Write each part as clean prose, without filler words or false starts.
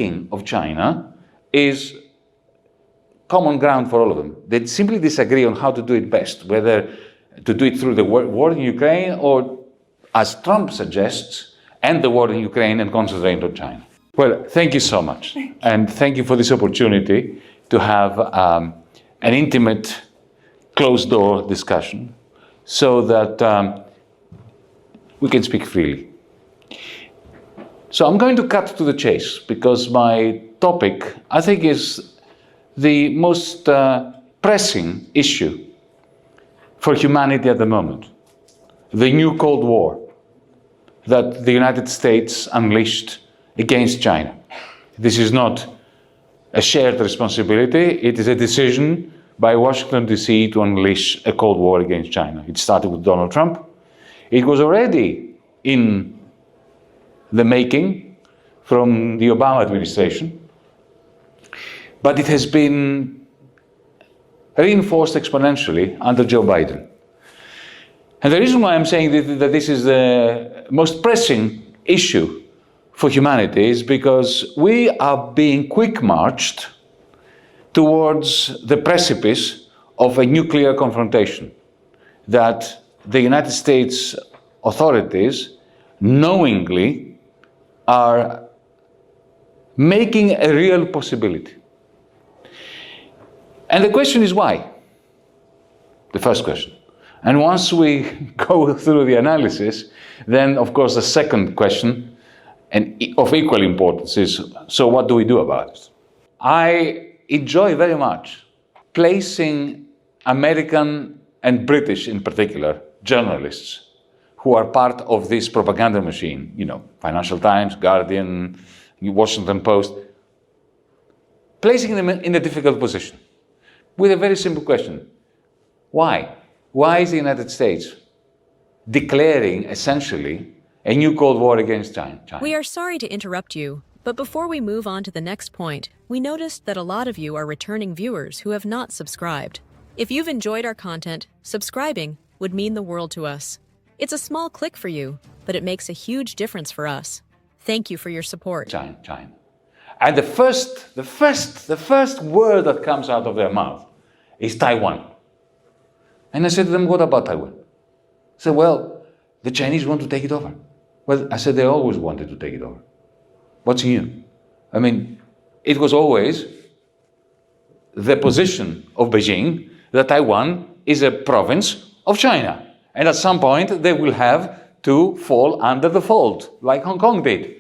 making of China is common ground for all of them. They simply disagree on how to do it best, whether to do it through the war in Ukraine or, as Trump suggests, end the war in Ukraine and concentrate on China. Well, thank you so much. And thank you for this opportunity to have an intimate, closed-door discussion so that we can speak freely. So I'm going to cut to the chase because my topic, I think, is the most pressing issue for humanity at the moment. The new Cold War that the United States unleashed against China. This is not a shared responsibility. It is a decision by Washington, D.C. to unleash a Cold War against China. It started with Donald Trump. It was already in the making from the Obama administration, but it has been reinforced exponentially under Joe Biden. And the reason why I'm saying that this is the most pressing issue for humanity is because we are being quick-marched towards the precipice of a nuclear confrontation that the United States authorities knowingly are making a real possibility. And the question is why? The first question. And once we go through the analysis, then of course the second question, and of equal importance, is so what do we do about it? I enjoy very much placing American and British in particular journalists who are part of this propaganda machine, you know, Financial Times, Guardian, Washington Post, placing them in a difficult position with a very simple question. Why? Why is the United States declaring essentially a new Cold War against China? We are sorry to interrupt you, but before we move on to the next point, we noticed that a lot of you are returning viewers who have not subscribed. If you've enjoyed our content, subscribing would mean the world to us. It's a small click for you, but it makes a huge difference for us. Thank you for your support. China. And the first word that comes out of their mouth is Taiwan. And I said to them, what about Taiwan? They said, well, the Chinese want to take it over. Well, I said, they always wanted to take it over. What's new? I mean, it was always the position of Beijing that Taiwan is a province of China. And at some point, they will have to fall under the fold, like Hong Kong did.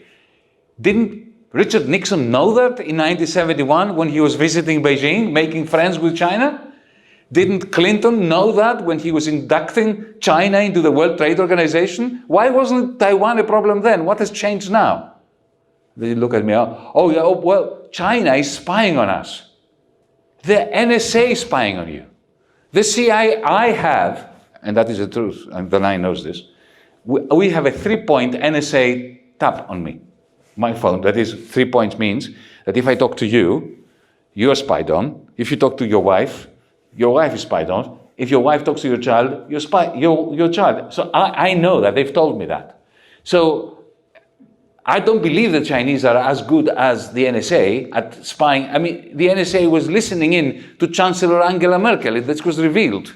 Didn't Richard Nixon know that in 1971 when he was visiting Beijing, making friends with China? Didn't Clinton know that when he was inducting China into the World Trade Organization? Why wasn't Taiwan a problem then? What has changed now? They look at me, well, China is spying on us. The NSA is spying on you. The CIA, I have, and that is the truth, and the line knows this, we have a 3-point NSA tap on me. My phone, that is 3 points means that if I talk to you, you're spied on. If you talk to your wife is spied on. If your wife talks to your child, your child. So I know that, they've told me that. So I don't believe the Chinese are as good as the NSA at spying. I mean, the NSA was listening in to Chancellor Angela Merkel. This was revealed.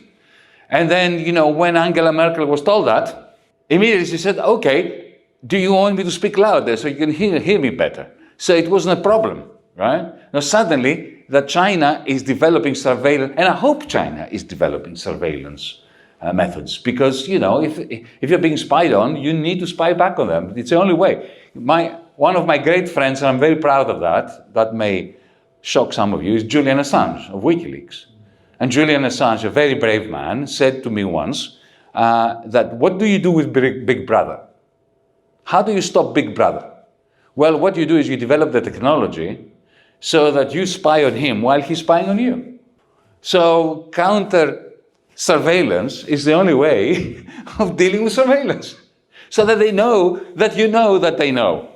And then, you know, when Angela Merkel was told that, immediately she said, okay, do you want me to speak louder so you can hear me better? So it wasn't a problem, right? Now suddenly, that China is developing surveillance, and I hope China is developing surveillance methods, because, you know, if you're being spied on, you need to spy back on them. It's the only way. One of my great friends, and I'm very proud of that may shock some of you, is Julian Assange of WikiLeaks. And Julian Assange, a very brave man, said to me once that, what do you do with Big Brother? How do you stop Big Brother? Well, what you do is you develop the technology so that you spy on him while he's spying on you. So counter-surveillance is the only way of dealing with surveillance, so that they know that you know that they know.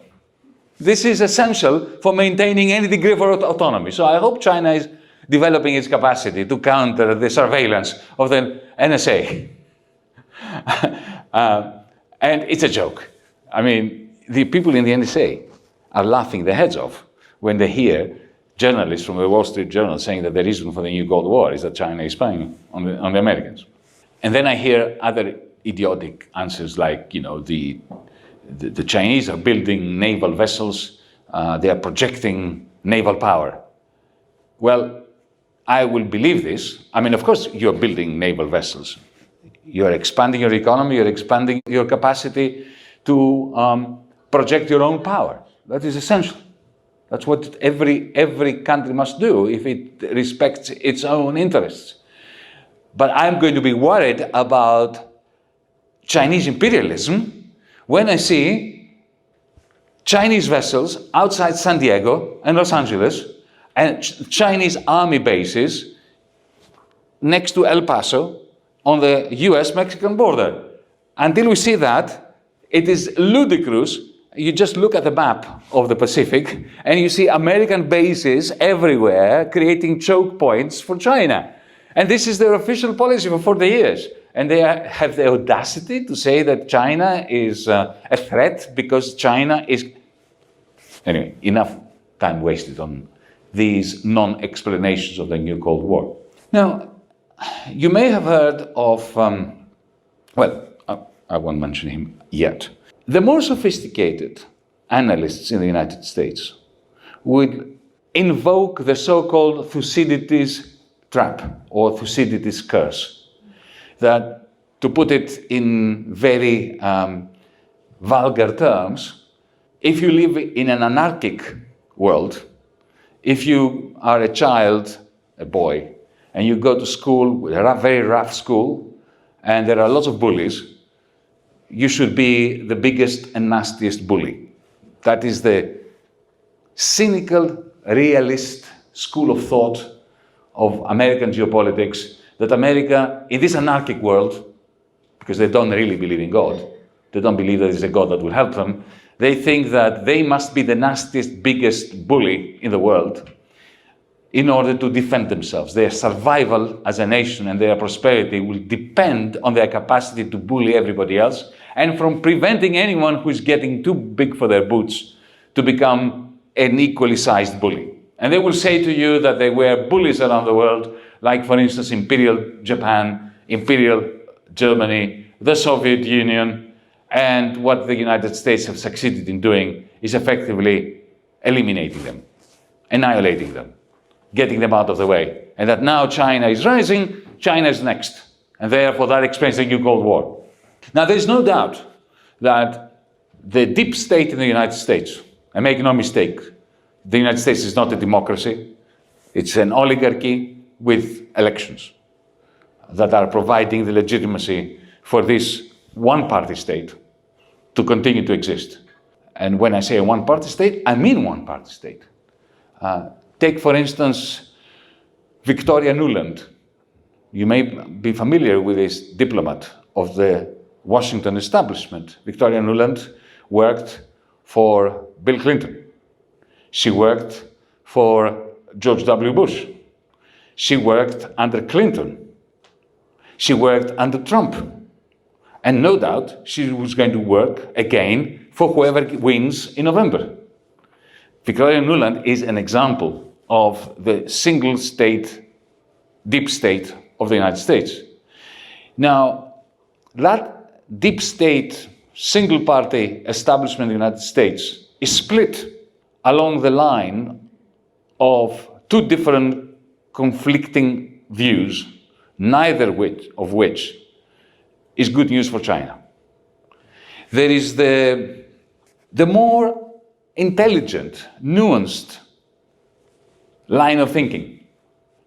This is essential for maintaining any degree of autonomy. So I hope China is developing its capacity to counter the surveillance of the NSA. And it's a joke. I mean, the people in the NSA are laughing their heads off when they hear journalists from the Wall Street Journal saying that the reason for the new Cold War is that China is spying on the Americans. And then I hear other idiotic answers like, the Chinese are building naval vessels, they are projecting naval power. Well, I will believe this. I mean, of course, you're building naval vessels. You're expanding your economy, you're expanding your capacity to project your own power. That is essential. That's what every country must do if it respects its own interests. But I'm going to be worried about Chinese imperialism when I see Chinese vessels outside San Diego and Los Angeles and Chinese army bases next to El Paso on the US-Mexican border. Until we see that, it is ludicrous. You just look at the map of the Pacific and you see American bases everywhere creating choke points for China. And this is their official policy for 40 years. And they have the audacity to say that China is a threat because China is... Anyway, enough time wasted on these non-explanations of the new Cold War. Now, you may have heard of, I won't mention him yet. The more sophisticated analysts in the United States would invoke the so-called Thucydides trap or Thucydides curse. That, to put it in very vulgar terms, if you live in an anarchic world, if you are a child, a boy, and you go to school, a very rough school, and there are lots of bullies, you should be the biggest and nastiest bully. That is the cynical, realist school of thought of American geopolitics, that America, in this anarchic world, because they don't really believe in God, they don't believe there is a God that will help them, they think that they must be the nastiest, biggest bully in the world in order to defend themselves. Their survival as a nation and their prosperity will depend on their capacity to bully everybody else and from preventing anyone who is getting too big for their boots to become an equally sized bully. And they will say to you that they were bullies around the world, like, for instance, Imperial Japan, Imperial Germany, the Soviet Union, and what the United States have succeeded in doing is effectively eliminating them, annihilating them, getting them out of the way. And that now China is rising, China is next. And therefore that explains the new Cold War. Now there's no doubt that the deep state in the United States, and make no mistake, the United States is not a democracy, it's an oligarchy with elections that are providing the legitimacy for this one-party state to continue to exist. And when I say a one-party state, I mean one-party state. Take, for instance, Victoria Nuland. You may be familiar with this diplomat of the Washington establishment. Victoria Nuland worked for Bill Clinton. She worked for George W. Bush. She worked under Clinton. She worked under Trump. And no doubt she was going to work again for whoever wins in November. Victoria Nuland is an example of the single state, deep state of the United States. Now, that deep state, single party establishment in the United States is split along the line of two different conflicting views, neither of which is good news for China. There is the more intelligent, nuanced line of thinking,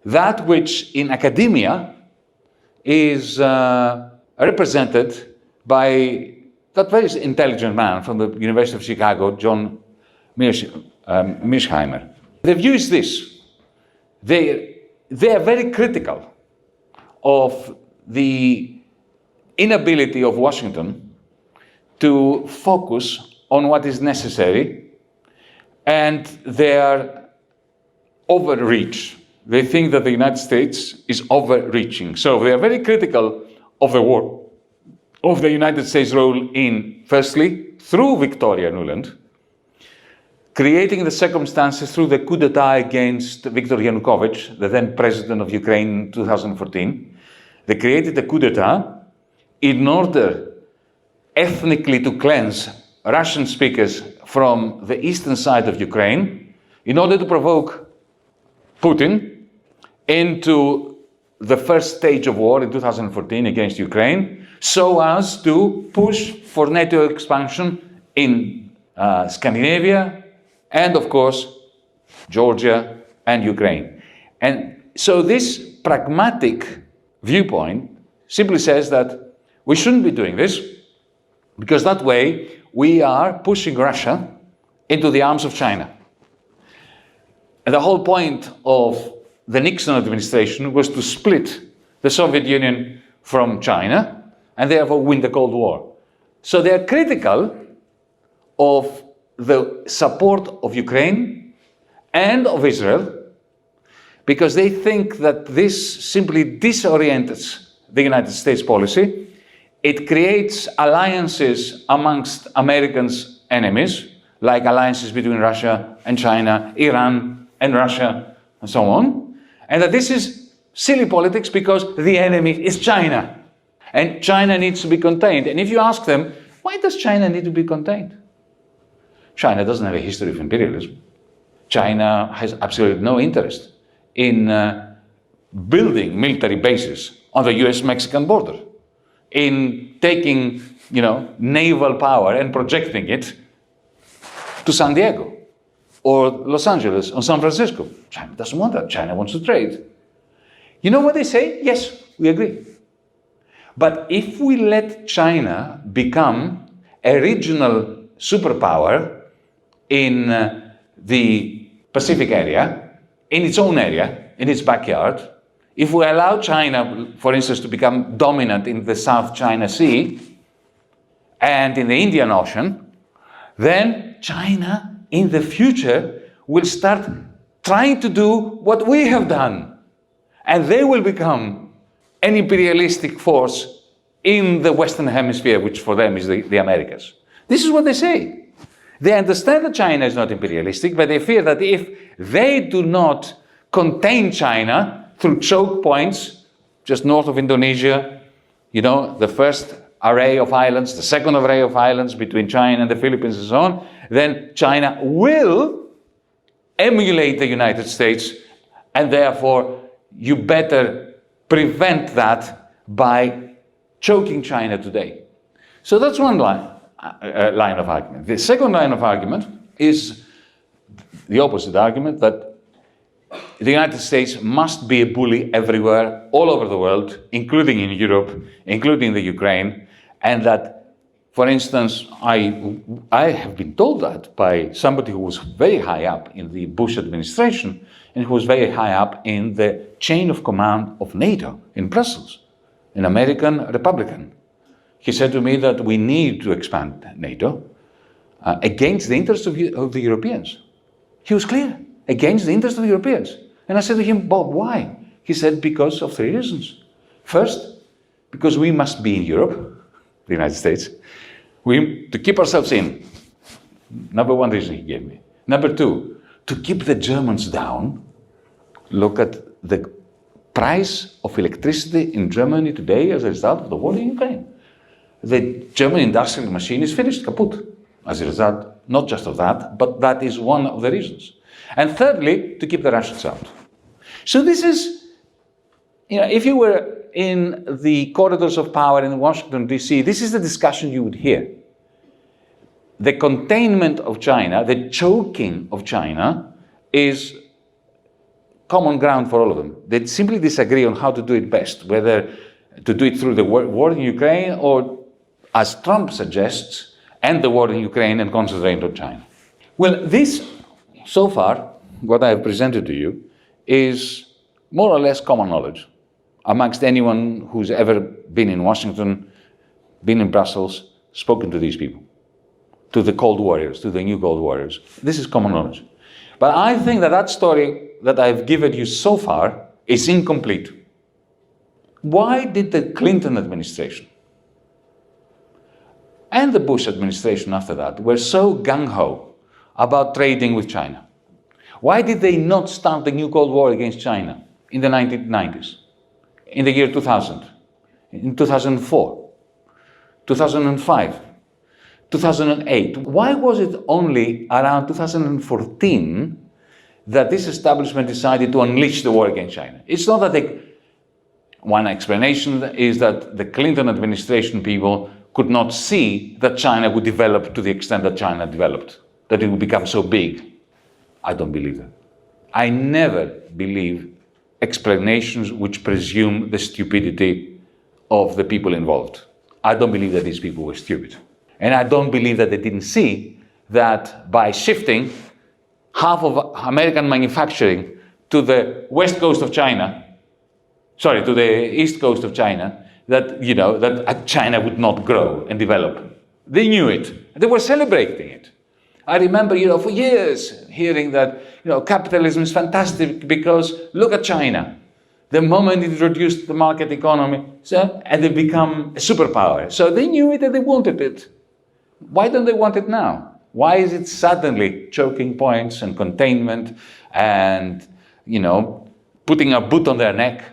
that which in academia is represented by that very intelligent man from the University of Chicago, John Mearsheimer. The view is this: they are very critical of the inability of Washington to focus on what is necessary, and their overreach. They think that the United States is overreaching. So they are very critical of the war, of the United States role in, firstly, through Victoria Nuland, creating the circumstances through the coup d'etat against Viktor Yanukovych, the then president of Ukraine in 2014. They created a coup d'etat in order ethnically to cleanse Russian speakers from the eastern side of Ukraine, in order to provoke Putin into the first stage of war in 2014 against Ukraine, so as to push for NATO expansion in Scandinavia and, of course, Georgia and Ukraine. And so this pragmatic viewpoint simply says that we shouldn't be doing this, because that way we are pushing Russia into the arms of China. And the whole point of the Nixon administration was to split the Soviet Union from China and therefore win the Cold War. So they are critical of the support of Ukraine and of Israel, because they think that this simply disorients the United States policy. It creates alliances amongst Americans' enemies, like alliances between Russia and China, Iran and Russia, and so on. And that this is silly politics because the enemy is China. And China needs to be contained. And if you ask them, why does China need to be contained? China doesn't have a history of imperialism. China has absolutely no interest in building military bases on the US-Mexican border, in taking, naval power and projecting it to San Diego or Los Angeles or San Francisco. China doesn't want that. China wants to trade. You know what they say? Yes, we agree. But if we let China become a regional superpower in the Pacific area, in its own area, in its backyard, if we allow China, for instance, to become dominant in the South China Sea and in the Indian Ocean, then China in the future will start trying to do what we have done. And they will become an imperialistic force in the Western Hemisphere, which for them is the Americas. This is what they say. They understand that China is not imperialistic, but they fear that if they do not contain China through choke points, just north of Indonesia, the first array of islands, the second array of islands between China and the Philippines and so on, then China will emulate the United States, and therefore you better prevent that by choking China today. So that's one line of argument. The second line of argument is the opposite argument, that the United States must be a bully everywhere, all over the world, including in Europe, including the Ukraine, and that, for instance, I have been told that by somebody who was very high up in the Bush administration and who was very high up in the chain of command of NATO in Brussels, an American Republican. He said to me that we need to expand NATO against the interests of the Europeans. He was clear, against the interests of the Europeans. And I said to him, Bob, why? He said, because of 3 reasons. First, because we must be in Europe, the United States, to keep ourselves in. Number one reason he gave me. Number two, to keep the Germans down. Look at the price of electricity in Germany today as a result of the war in Ukraine. The German industrial machine is finished, kaput, as a result, not just of that, but that is one of the reasons. And thirdly, to keep the Russians out. So this is, if you were in the corridors of power in Washington, D.C., this is the discussion you would hear. The containment of China, the choking of China, is common ground for all of them. They simply disagree on how to do it best, whether to do it through the war in Ukraine or, as Trump suggests, end the war in Ukraine and concentrate on China. Well, this, so far, what I have presented to you, is more or less common knowledge amongst anyone who's ever been in Washington, been in Brussels, spoken to these people, to the Cold Warriors, to the new Cold Warriors. This is common knowledge. But I think that story that I've given you so far is incomplete. Why did the Clinton administration and the Bush administration after that were so gung-ho about trading with China? Why did they not start the new Cold War against China in the 1990s, in the year 2000, in 2004, 2005, 2008? Why was it only around 2014 that this establishment decided to unleash the war against China? It's not that they... One explanation is that the Clinton administration people could not see that China would develop to the extent that China developed, that it would become so big. I don't believe that. I never believe explanations which presume the stupidity of the people involved. I don't believe that these people were stupid. And I don't believe that they didn't see that by shifting half of American manufacturing to the west coast of China, to the east coast of China, that China would not grow and develop. They knew it. They were celebrating it. I remember, for years hearing that, capitalism is fantastic because look at China. The moment it introduced the market economy, and they become a superpower. So they knew it and they wanted it. Why don't they want it now? Why is it suddenly choking points and containment and, putting a boot on their neck?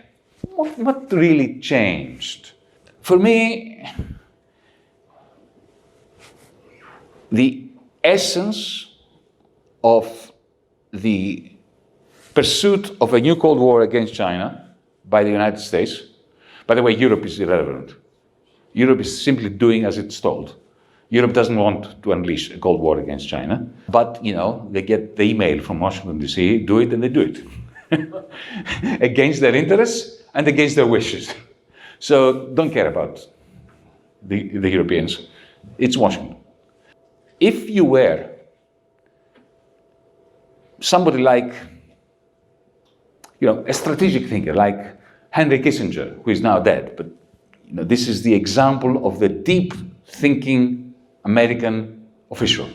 What really changed? For me, the essence of the pursuit of a new Cold War against China by the United States, by the way, Europe is irrelevant. Europe is simply doing as it's told. Europe doesn't want to unleash a Cold War against China, but, they get the email from Washington, D.C., do it, and they do it. Against their interests and against their wishes. So don't care about the Europeans. It's Washington. If you were somebody like, a strategic thinker like Henry Kissinger, who is now dead, but this is the example of the deep thinking American official,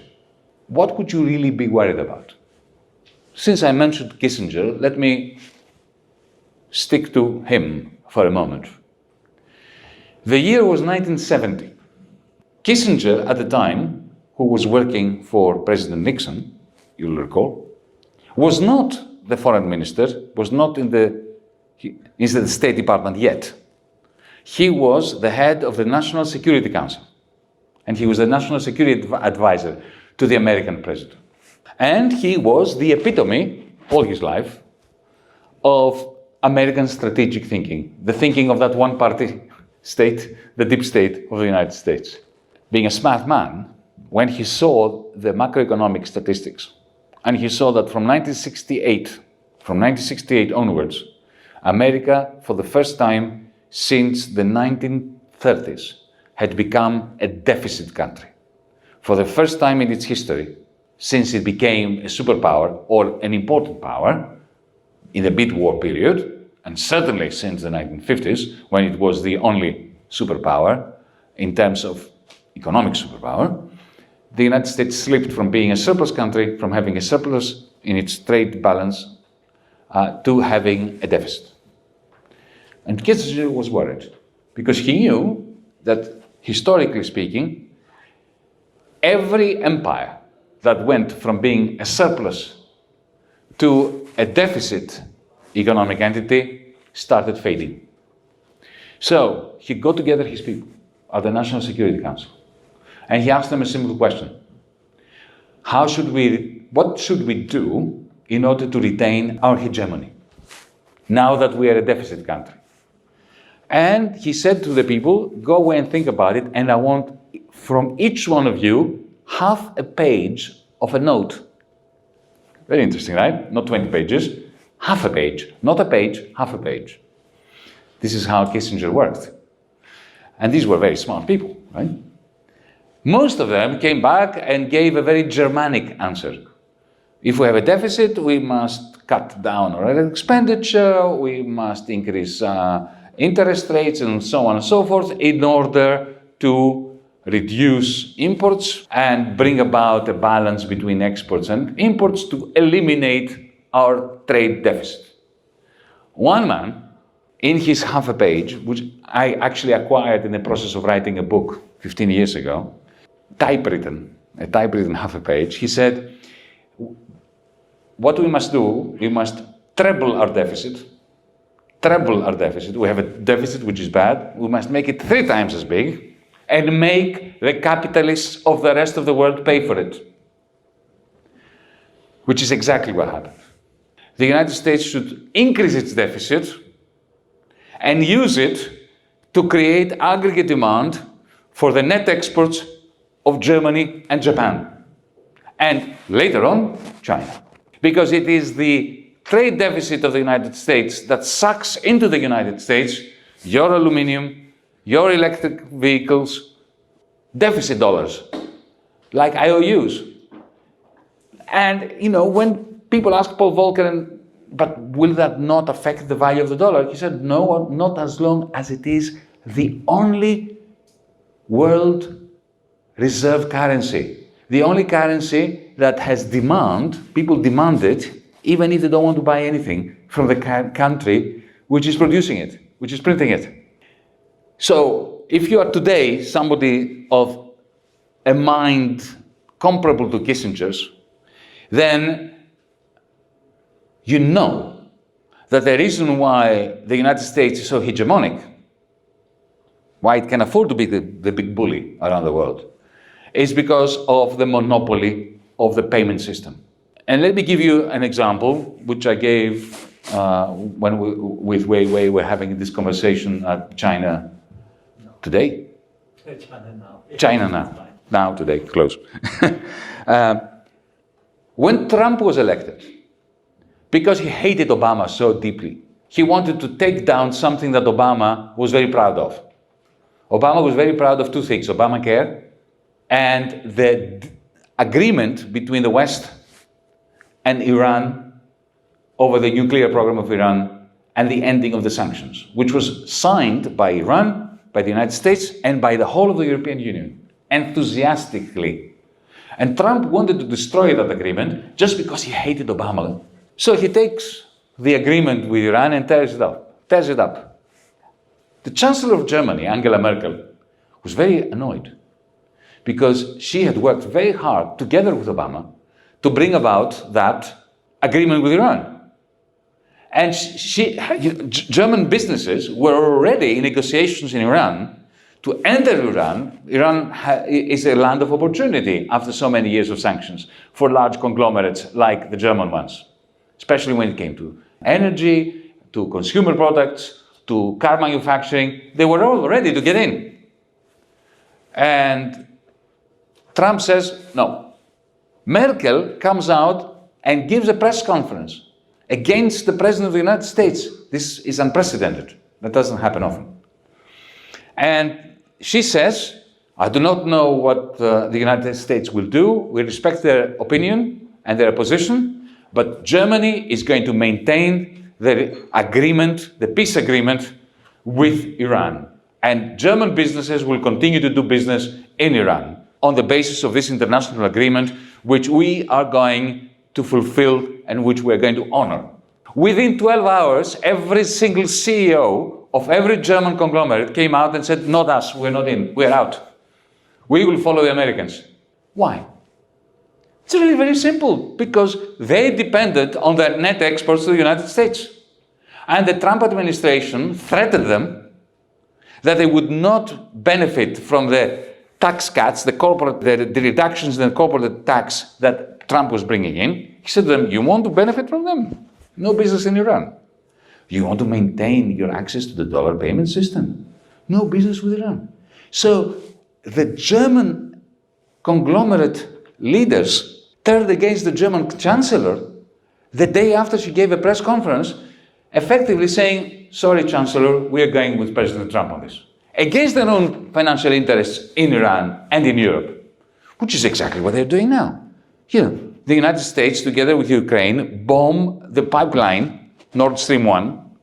what would you really be worried about? Since I mentioned Kissinger, let me stick to him for a moment. The year was 1970. Kissinger, at the time, who was working for President Nixon, you'll recall, was not the foreign minister, was not in the State Department yet. He was the head of the National Security Council, and he was the National Security Advisor to the American president. And he was the epitome, all his life, of American strategic thinking, the thinking of that one-party state, the deep state of the United States. Being a smart man, when he saw the macroeconomic statistics, and he saw that from 1968 onwards, America, for the first time since the 1930s, had become a deficit country. For the first time in its history, since it became a superpower or an important power in the mid-war period, and certainly since the 1950s, when it was the only superpower in terms of economic superpower, the United States slipped from being a surplus country, from having a surplus in its trade balance, to having a deficit. And Kissinger was worried, because he knew that, historically speaking, every empire that went from being a surplus to a deficit economic entity started fading. So he got together his people at the National Security Council, and he asked them a simple question. What should we do in order to retain our hegemony, now that we are a deficit country? And he said to the people, go away and think about it, and I want from each one of you half a page of a note. Very interesting, right? Not 20 pages, half a page. Not a page, half a page. This is how Kissinger worked. And these were very smart people, right? Most of them came back and gave a very Germanic answer. If we have a deficit, we must cut down our expenditure, we must increase interest rates and so on and so forth in order to reduce imports and bring about a balance between exports and imports to eliminate our trade deficit. One man, in his half a page, which I actually acquired in the process of writing a book 15 years ago, a typewritten half a page, he said, What we must do, we must treble our deficit. Treble our deficit. We have a deficit which is bad. We must make it 3 times as big and make the capitalists of the rest of the world pay for it. Which is exactly what happened. The United States should increase its deficit and use it to create aggregate demand for the net exports of Germany and Japan. And later on, China. Because it is the trade deficit of the United States that sucks into the United States your aluminium, your electric vehicles, deficit dollars, like IOUs. And, when people ask Paul Volcker, but will that not affect the value of the dollar? He said, no, not as long as it is the only world reserve currency. The only currency that has demand, people demand it, even if they don't want to buy anything from the country which is producing it, which is printing it. So, if you are today somebody of a mind comparable to Kissinger's, then you know that the reason why the United States is so hegemonic, why it can afford to be the big bully around the world, is because of the monopoly of the payment system. And let me give you an example, which I gave when with Wei Wei were having this conversation at China today. China now. Now today, close. When Trump was elected, because he hated Obama so deeply, he wanted to take down something that Obama was very proud of. Obama was very proud of 2 things, Obamacare and the agreement between the West and Iran over the nuclear program of Iran and the ending of the sanctions, which was signed by Iran, by the United States, and by the whole of the European Union, enthusiastically. And Trump wanted to destroy that agreement just because he hated Obama. So he takes the agreement with Iran and tears it up. The Chancellor of Germany, Angela Merkel, was very annoyed because she had worked very hard together with Obama to bring about that agreement with Iran. And German businesses were already in negotiations in Iran to enter Iran. Iran is a land of opportunity after so many years of sanctions for large conglomerates like the German ones, especially when it came to energy, to consumer products, to car manufacturing. They were all ready to get in. And Trump says, no. Merkel comes out and gives a press conference against the President of the United States. This is unprecedented. That doesn't happen often. And she says, I do not know what the United States will do. We respect their opinion and their position, but Germany is going to maintain the agreement, the peace agreement with Iran. And German businesses will continue to do business in Iran on the basis of this international agreement, which we are going to fulfill and which we are going to honor. Within 12 hours, every single CEO of every German conglomerate came out and said, not us, we're not in, we're out. We will follow the Americans. Why? It's really very simple, because they depended on their net exports to the United States. And the Trump administration threatened them that they would not benefit from the tax cuts, the reductions in the corporate tax that Trump was bringing in. He said to them, you want to benefit from them? No business in Iran. You want to maintain your access to the dollar payment system? No business with Iran. So the German conglomerate leaders turned against the German chancellor the day after she gave a press conference, effectively saying, sorry, Chancellor, we are going with President Trump on this. Against their own financial interests in Iran and in Europe, which is exactly what they're doing now. The United States, together with Ukraine, bomb the pipeline, Nord Stream 1,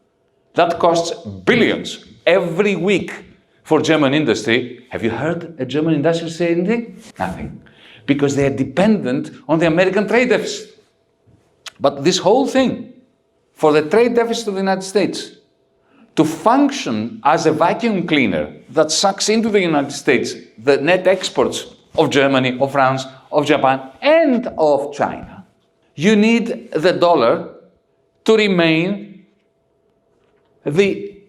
that costs billions every week for German industry. Have you heard a German industry say anything? Nothing. Because they are dependent on the American trade deficit. But this whole thing, for the trade deficit of the United States, to function as a vacuum cleaner that sucks into the United States the net exports of Germany, of France, of Japan, and of China, you need the dollar to remain the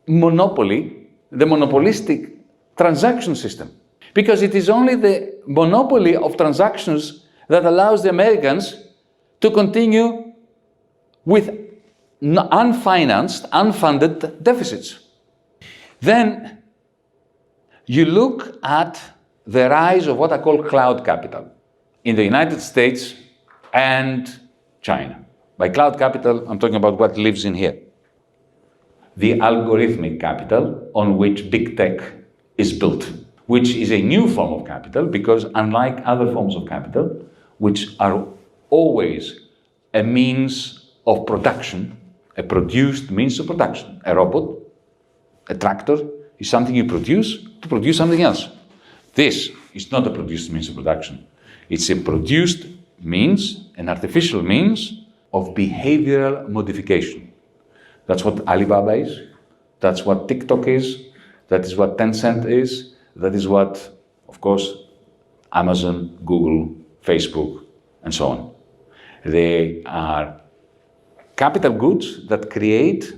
monopoly, the monopolistic transaction system. Because it is only the monopoly of transactions that allows the Americans to continue with unfinanced, unfunded deficits. Then you look at the rise of what I call cloud capital in the United States and China. By cloud capital, I'm talking about what lives in here. The algorithmic capital on which big tech is built, which is a new form of capital because unlike other forms of capital, which are always a means of production, a produced means of production, a robot, a tractor is something you produce to produce something else. This is not a produced means of production. It's a produced means, an artificial means of behavioral modification. That's what Alibaba is. That's what TikTok is. That is what Tencent is. That is what, of course, Amazon, Google, Facebook, and so on. They are capital goods that create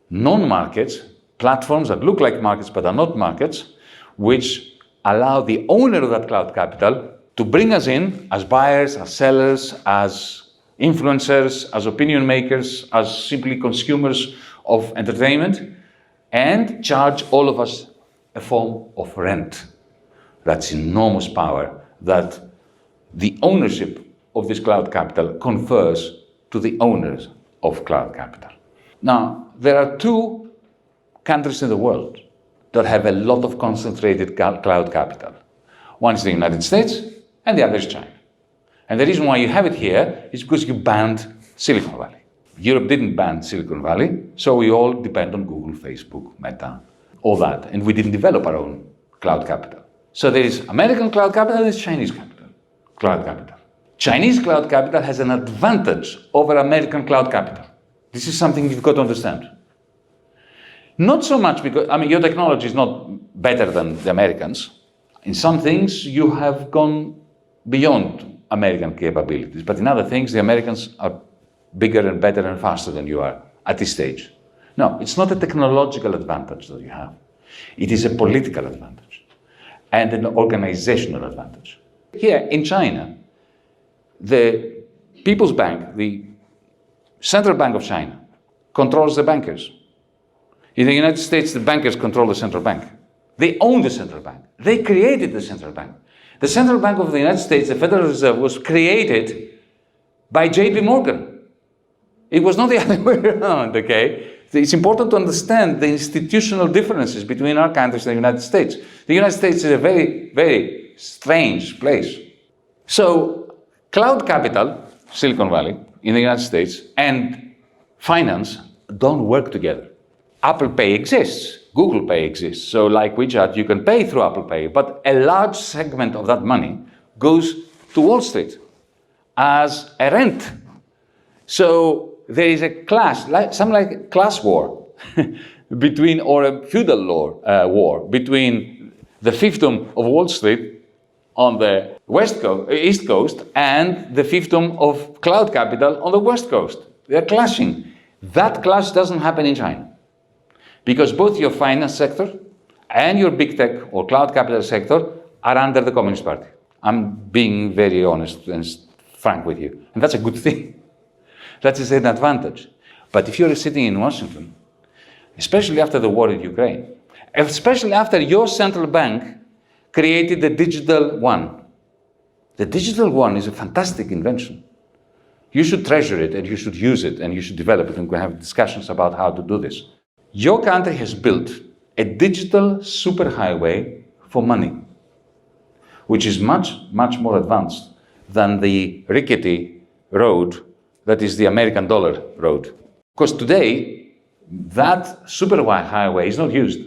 non-markets, platforms that look like markets but are not markets, which allow the owner of that cloud capital to bring us in as buyers, as sellers, as influencers, as opinion makers, as simply consumers of entertainment, and charge all of us a form of rent. That's enormous power that the ownership of this cloud capital confers to the owners of cloud capital. Now, there are two countries in the world that have a lot of concentrated cloud capital. One is the United States, and the other is China. And the reason why you have it here is because you banned Silicon Valley. Europe didn't ban Silicon Valley, so we all depend on Google, Facebook, Meta, all that. And we didn't develop our own cloud capital. So there is American cloud capital and there's Chinese cloud capital. Chinese cloud capital has an advantage over American cloud capital. This is something you've got to understand. Not so much because, your technology is not better than the Americans. In some things, you have gone beyond American capabilities, but in other things, the Americans are bigger and better and faster than you are at this stage. No, it's not a technological advantage that you have. It is a political advantage and an organizational advantage. Here in China, the People's Bank, the Central Bank of China, controls the bankers. In the United States, the bankers control the central bank. They own the central bank. They created the central bank. The Central Bank of the United States, the Federal Reserve, was created by J.P. Morgan. It was not the other way around, okay? It's important to understand the institutional differences between our countries and the United States. The United States is a very, very strange place. So, cloud capital, Silicon Valley, in the United States, and finance don't work together. Apple Pay exists, Google Pay exists, so like WeChat, you can pay through Apple Pay, but a large segment of that money goes to Wall Street as a rent. So there is a class, something like a class war between, or a feudal war between the fiefdom of Wall Street on the East Coast and the fiefdom of cloud capital on the West Coast. They're clashing. That clash doesn't happen in China. Because both your finance sector and your big tech or cloud capital sector are under the Communist Party. I'm being very honest and frank with you. And that's a good thing. That is an advantage. But if you're sitting in Washington, especially after the war in Ukraine, especially after your central bank created the digital yuan. The digital yuan is a fantastic invention. You should treasure it and you should use it and you should develop it, and we have discussions about how to do this. Your country has built a digital superhighway for money, which is much, much more advanced than the rickety road that is the American dollar road. Because today, that superhighway is not used.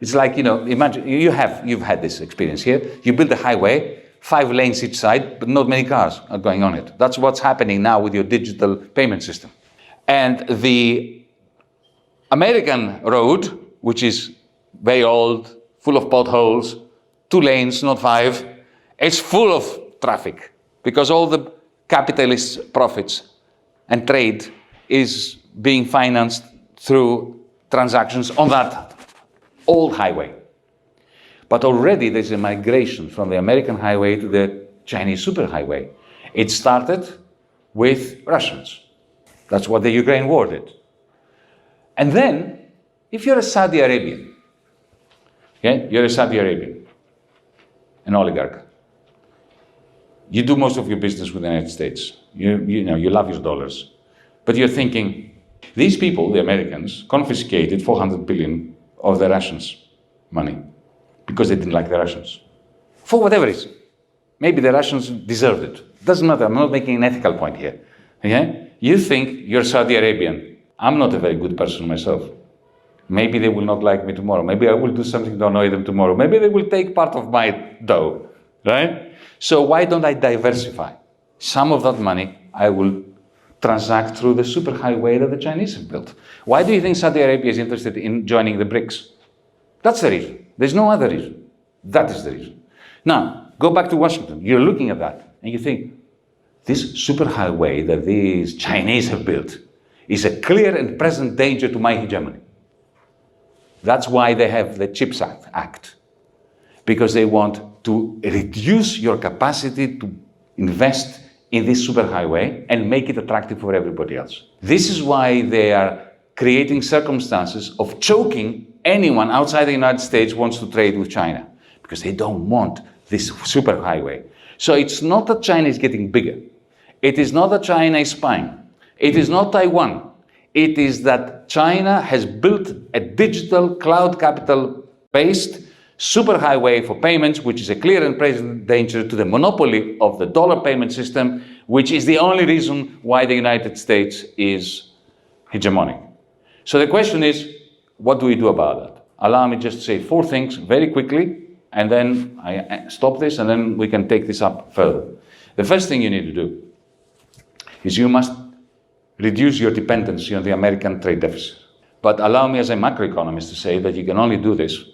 It's like, imagine, you've had this experience here. You build a highway, 5 lanes each side, but not many cars are going on it. That's what's happening now with your digital payment system. And the American road, which is very old, full of potholes, 2 lanes, not 5, it's full of traffic because all the capitalist profits and trade is being financed through transactions on that old highway. But already there's a migration from the American highway to the Chinese superhighway. It started with Russians. That's what the Ukraine war did. And then, if you're a Saudi Arabian, okay, you're a Saudi Arabian, an oligarch. You do most of your business with the United States. You love your dollars. But you're thinking, these people, the Americans, confiscated 400 billion of the Russians' money because they didn't like the Russians. For whatever reason. Maybe the Russians deserved it. Doesn't matter, I'm not making an ethical point here. Okay? You think you're Saudi Arabian. I'm not a very good person myself. Maybe they will not like me tomorrow. Maybe I will do something to annoy them tomorrow. Maybe they will take part of my dough, right? So why don't I diversify? Some of that money I will transact through the superhighway that the Chinese have built. Why do you think Saudi Arabia is interested in joining the BRICS? That's the reason. There's no other reason. That is the reason. Now, go back to Washington. You're looking at that and you think, this superhighway that these Chinese have built is a clear and present danger to my hegemony. That's why they have the CHIPS Act. Because they want to reduce your capacity to invest in this superhighway and make it attractive for everybody else. This is why they are creating circumstances of choking anyone outside the United States who wants to trade with China. Because they don't want this superhighway. So it's not that China is getting bigger. It is not that China is spying. It is not Taiwan. It is that China has built a digital cloud capital-based superhighway for payments, which is a clear and present danger to the monopoly of the dollar payment system, which is the only reason why the United States is hegemonic. So the question is, what do we do about that? Allow me just to say 4 things very quickly, and then I stop this, and then we can take this up further. The first thing you need to do is you must reduce your dependency on the American trade deficit. But allow me as a macroeconomist to say that you can only do this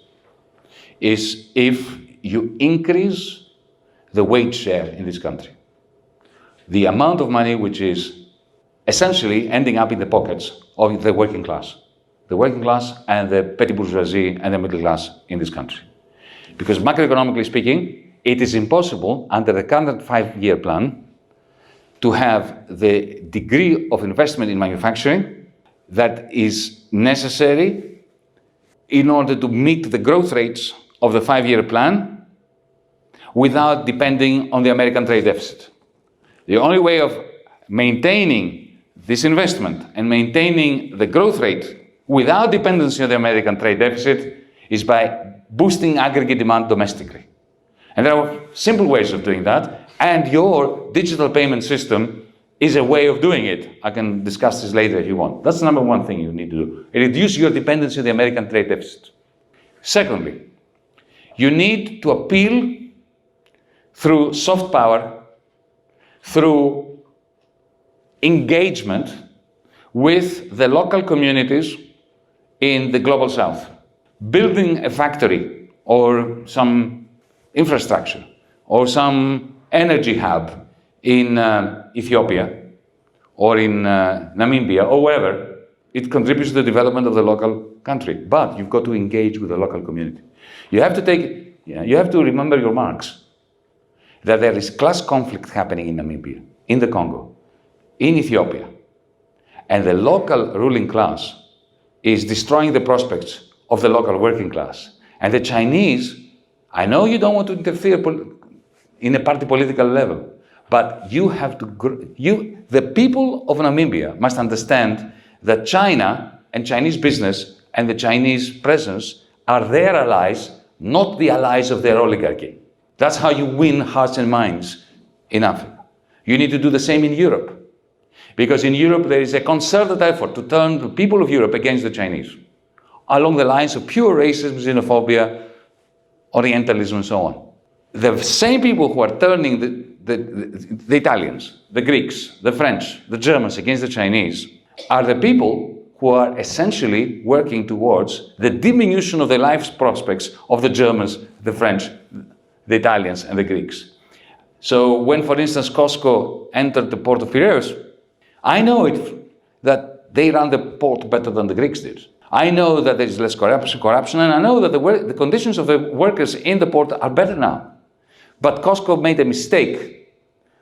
is if you increase the wage share in this country. The amount of money which is essentially ending up in the pockets of the working class. The working class and the petty bourgeoisie and the middle class in this country. Because macroeconomically speaking, it is impossible under the current 5-year plan to have the degree of investment in manufacturing that is necessary in order to meet the growth rates of the 5-year plan without depending on the American trade deficit. The only way of maintaining this investment and maintaining the growth rate without dependency on the American trade deficit is by boosting aggregate demand domestically. And there are simple ways of doing that. And your digital payment system is a way of doing it. I can discuss this later if you want. That's the number 1 thing you need to do. Reduce your dependency on the American trade deficit. Secondly, you need to appeal through soft power, through engagement with the local communities in the global south. Building a factory or some infrastructure or some energy hub in Ethiopia or in Namibia or wherever, it contributes to the development of the local country. But you've got to engage with the local community. You have to remember your marks. That there is class conflict happening in Namibia, in the Congo, in Ethiopia. And the local ruling class is destroying the prospects of the local working class. And the Chinese, I know you don't want to interfere in a party political level, but you have to, the people of Namibia must understand that China and Chinese business and the Chinese presence are their allies, not the allies of their oligarchy. That's how you win hearts and minds in Africa. You need to do the same in Europe. Because in Europe there is a concerted effort to turn the people of Europe against the Chinese, along the lines of pure racism, xenophobia, Orientalism and so on. The same people who are turning the Italians, the Greeks, the French, the Germans against the Chinese are the people who are essentially working towards the diminution of the life prospects of the Germans, the French, the Italians and the Greeks. So when, for instance, Costco entered the port of Piraeus, I know that they run the port better than the Greeks did. I know that there is less corruption, and I know that the conditions of the workers in the port are better now. But Costco made a mistake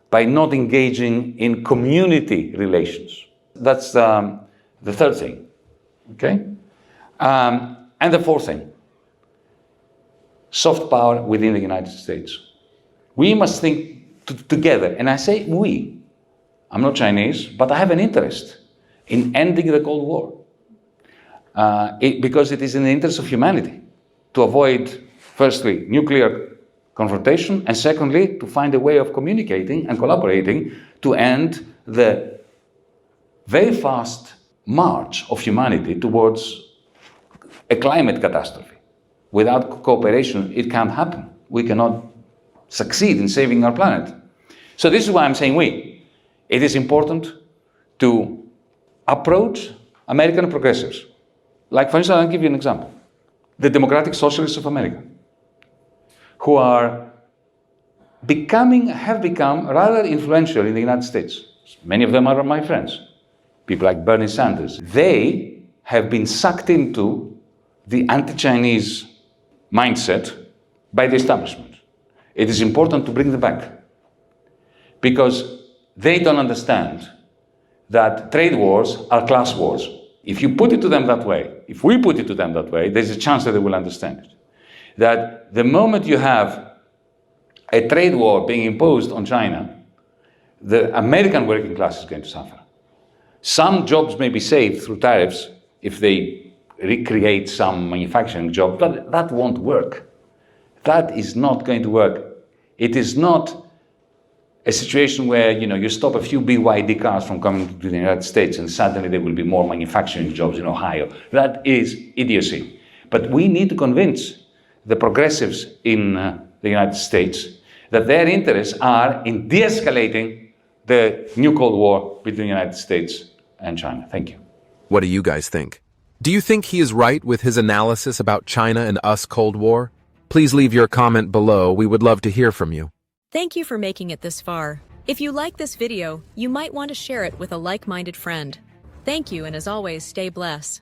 by not engaging in community relations. That's the third thing, okay? And the fourth thing, soft power within the United States. We must think together, and I say we. I'm not Chinese, but I have an interest in ending the Cold War. Because it is in the interest of humanity to avoid, firstly, nuclear confrontation, and secondly, to find a way of communicating and collaborating to end the very fast march of humanity towards a climate catastrophe. Without cooperation, it can't happen. We cannot succeed in saving our planet. So this is why I'm saying we. It is important to approach American progressives. Like, for instance, I'll give you an example. The Democratic Socialists of America, who have become rather influential in the United States. Many of them are my friends. People like Bernie Sanders. They have been sucked into the anti-Chinese mindset by the establishment. It is important to bring them back, because they don't understand that trade wars are class wars. If you put it to them that way, if we put it to them that way, there's a chance that they will understand it. That the moment you have a trade war being imposed on China, the American working class is going to suffer. Some jobs may be saved through tariffs if they recreate some manufacturing job, but that won't work. That is not going to work. It is not a situation where you stop a few BYD cars from coming to the United States and suddenly there will be more manufacturing jobs in Ohio. That is idiocy. But we need to convince the progressives in the United States that their interests are in de-escalating the new Cold War between the United States and China. Thank you. What do you guys think? Do you think he is right with his analysis about China and us Cold War? Please leave your comment below. We would love to hear from you. Thank you for making it this far. If you like this video, you might want to share it with a like-minded friend. Thank you, and as always, stay blessed.